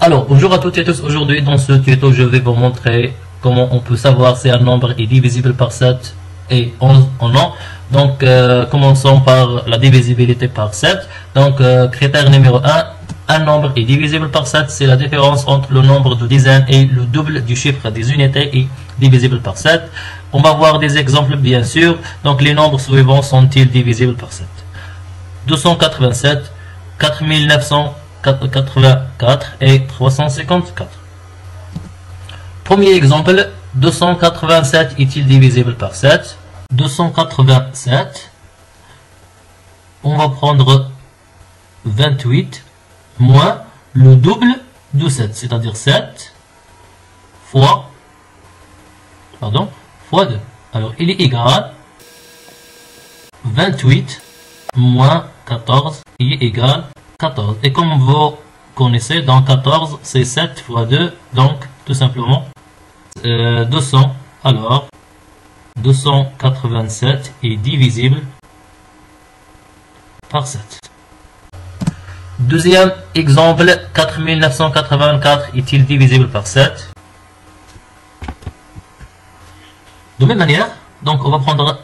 Alors, bonjour à toutes et à tous. Aujourd'hui, dans ce tuto, je vais vous montrer comment on peut savoir si un nombre est divisible par 7 et 11 ou non. Donc, commençons par la divisibilité par 7. Donc, critère numéro 1, un nombre est divisible par 7, c'est la différence entre le nombre de dizaines et le double du chiffre des unités est divisible par 7. On va voir des exemples, bien sûr. Donc, les nombres suivants sont-ils divisibles par 7? 287, 4984 et 354. Premier exemple, 287 est-il divisible par 7? 287, on va prendre 28 moins le double de 7, c'est-à-dire 7 fois 2. Alors, il est égal 28 moins 14, il est égal 14. Et comme vous connaissez, dans 14, c'est 7 fois 2, donc tout simplement 200. Alors, 287 est divisible par 7. Deuxième exemple, 4984 est-il divisible par 7? De même manière, donc on va prendre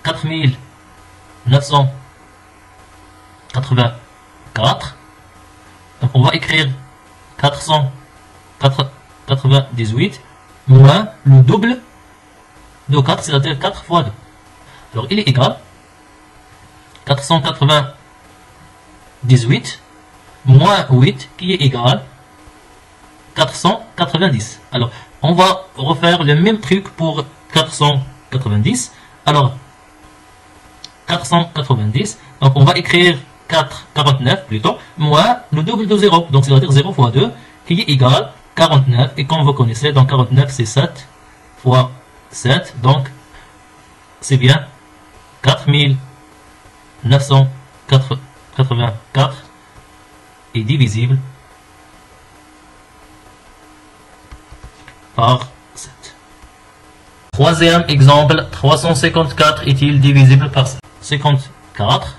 4984. Donc on va écrire 498 moins le double de 4, c'est-à-dire 4 fois 2. Alors il est égal 498 moins 8 qui est égal 490. Alors on va refaire le même truc pour 490. Alors 490, donc on va écrire 49 plutôt, moins le double de 0, donc c'est-à-dire 0 fois 2, qui est égal 49, et comme vous connaissez, donc 49 c'est 7 fois 7, donc c'est bien 4984 est divisible par 7. Troisième exemple, 354 est-il divisible par 7? 54,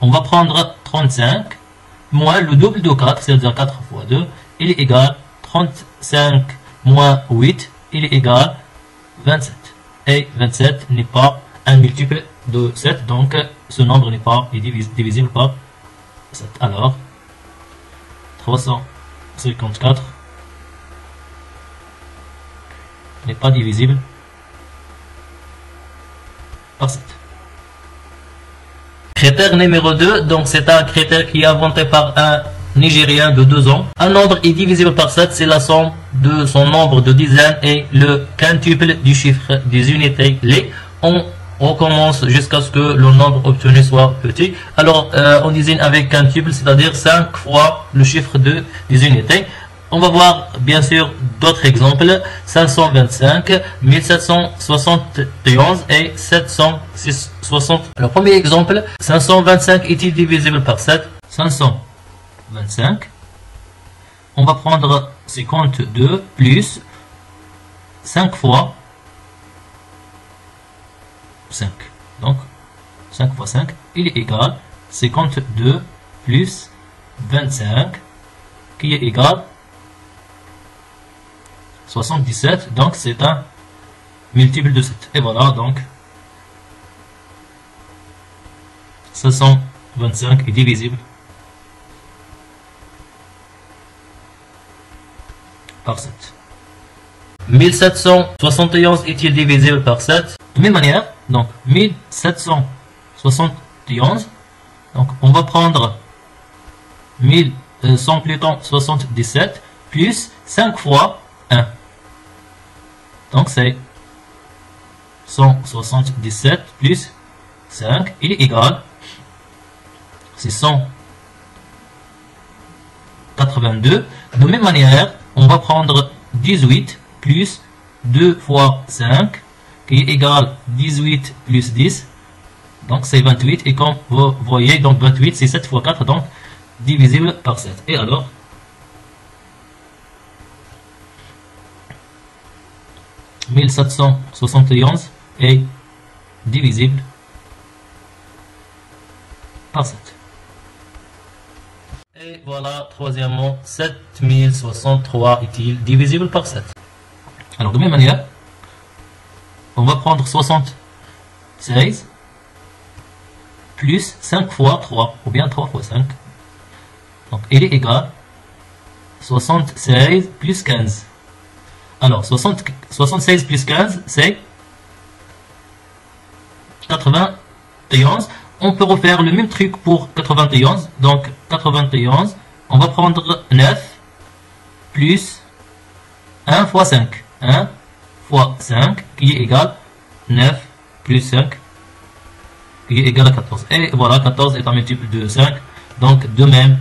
on va prendre 35 moins le double de 4, c'est-à-dire 4 fois 2, il est égal 35 moins 8, il est égal 27. Et 27 n'est pas un multiple de 7, donc ce nombre n'est pas divisible par 7. Alors, 354 n'est pas divisible par 7. Critère numéro 2, donc c'est un critère qui est inventé par un Nigérien de 2 ans. Un nombre est divisible par 7, c'est la somme de son nombre de dizaines et le quintuple du chiffre des unités. On recommence jusqu'à ce que le nombre obtenu soit petit. Alors, on désigne avec quintuple, c'est-à-dire 5 fois le chiffre des unités. On va voir bien sûr d'autres exemples, 525, 1771 et 760. Alors premier exemple, 525 est-il divisible par 7? 525, on va prendre 52 plus 5 fois 5. Donc 5 fois 5, il est égal 52 plus 25 qui est égal 77, donc c'est un multiple de 7. Et voilà, donc 525 est divisible par 7. 1771 est-il divisible par 7? De même manière, donc 1771, donc on va prendre 1177 plus 5 fois 1. Donc c'est 177 plus 5, il est égal, c'est 182. De même manière, on va prendre 18 plus 2 fois 5, qui est égal 18 plus 10, donc c'est 28. Et comme vous voyez, donc 28 c'est 7 fois 4, donc divisible par 7. Et alors, 1771 est divisible par 7. Et voilà, troisièmement, 7063 est-il divisible par 7? Alors, de même manière, on va prendre 76 plus 5 fois 3, ou bien 3 fois 5. Donc, il est égal 76 plus 15. Alors, 76 plus 15, c'est 91. On peut refaire le même truc pour 91. Donc, 91, on va prendre 9 plus 1 fois 5. 1 fois 5 qui est égal 9 plus 5 qui est égal à 14. Et voilà, 14 est un multiple de 5. Donc, de même,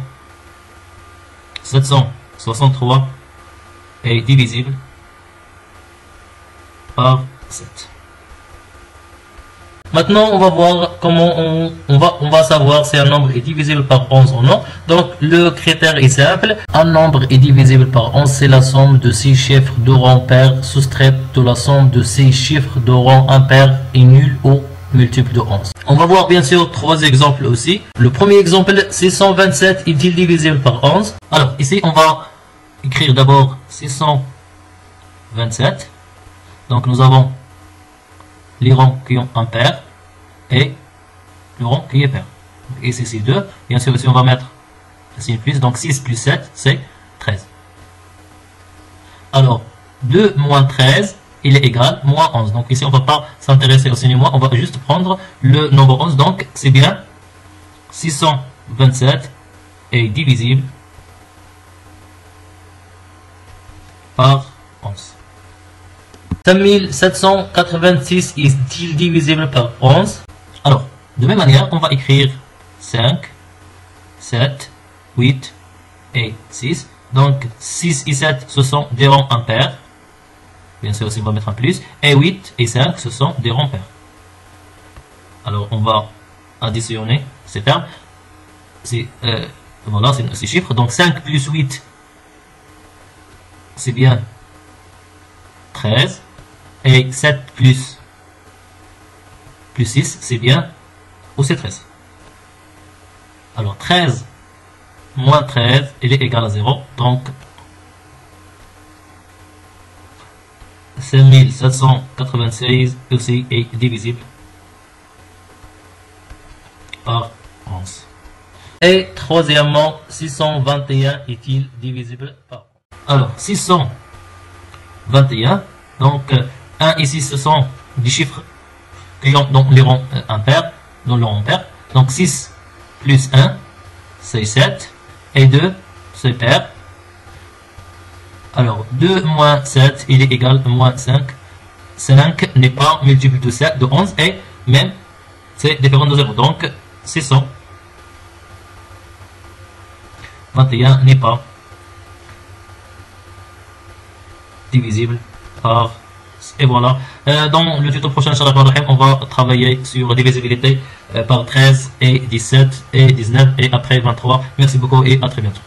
763 est divisible par 7. Maintenant, on va voir comment on va savoir si un nombre est divisible par 11 ou non. Donc, le critère est simple. Un nombre est divisible par 11, c'est la somme de 6 chiffres de rang pair soustraite de la somme de 6 chiffres de rang impair et nul ou multiple de 11. On va voir bien sûr 3 exemples aussi. Le premier exemple, 627 est-il divisible par 11? Alors, ici, on va écrire d'abord 627. Donc, nous avons les rangs qui ont un pair et le rang qui est pair. Et c'est 2. Bien sûr, ici on va mettre le signe plus. Donc 6 plus 7, c'est 13. Alors, 2 moins 13, il est égal moins 11. Donc ici, on ne va pas s'intéresser au signe moins, on va juste prendre le nombre 11. Donc, c'est bien 627 est divisible par 11. 5786 est-il divisible par 11? Alors, de même manière, on va écrire 5, 7, 8 et 6. Donc, 6 et 7, ce sont des rangs impairs. Bien sûr, aussi, on va mettre un plus. Et 8 et 5, ce sont des rangs pairs. Alors, on va additionner ces termes. Voilà, ces chiffres. Donc, 5 plus 8, c'est bien 13. Et 7 plus 6, c'est bien aussi 13. Alors 13 moins 13, il est égal à 0. Donc 5796 aussi est divisible par 11. Et troisièmement, 621 est-il divisible par 11? Alors 621, donc 1 et 6, ce sont des chiffres qui ont donc les rangs impairs, dans le rang pair. Donc 6 plus 1, c'est 7. Et 2, c'est pair. Alors 2 moins 7, il est égal à moins 5. 5 n'est pas multiple de 7, de 11. Et même, c'est différent de 0. Donc 621 n'est pas divisible par. Et voilà. Dans le tuto prochain, on va travailler sur la divisibilité par 13 et 17 et 19 et après 23. Merci beaucoup et à très bientôt.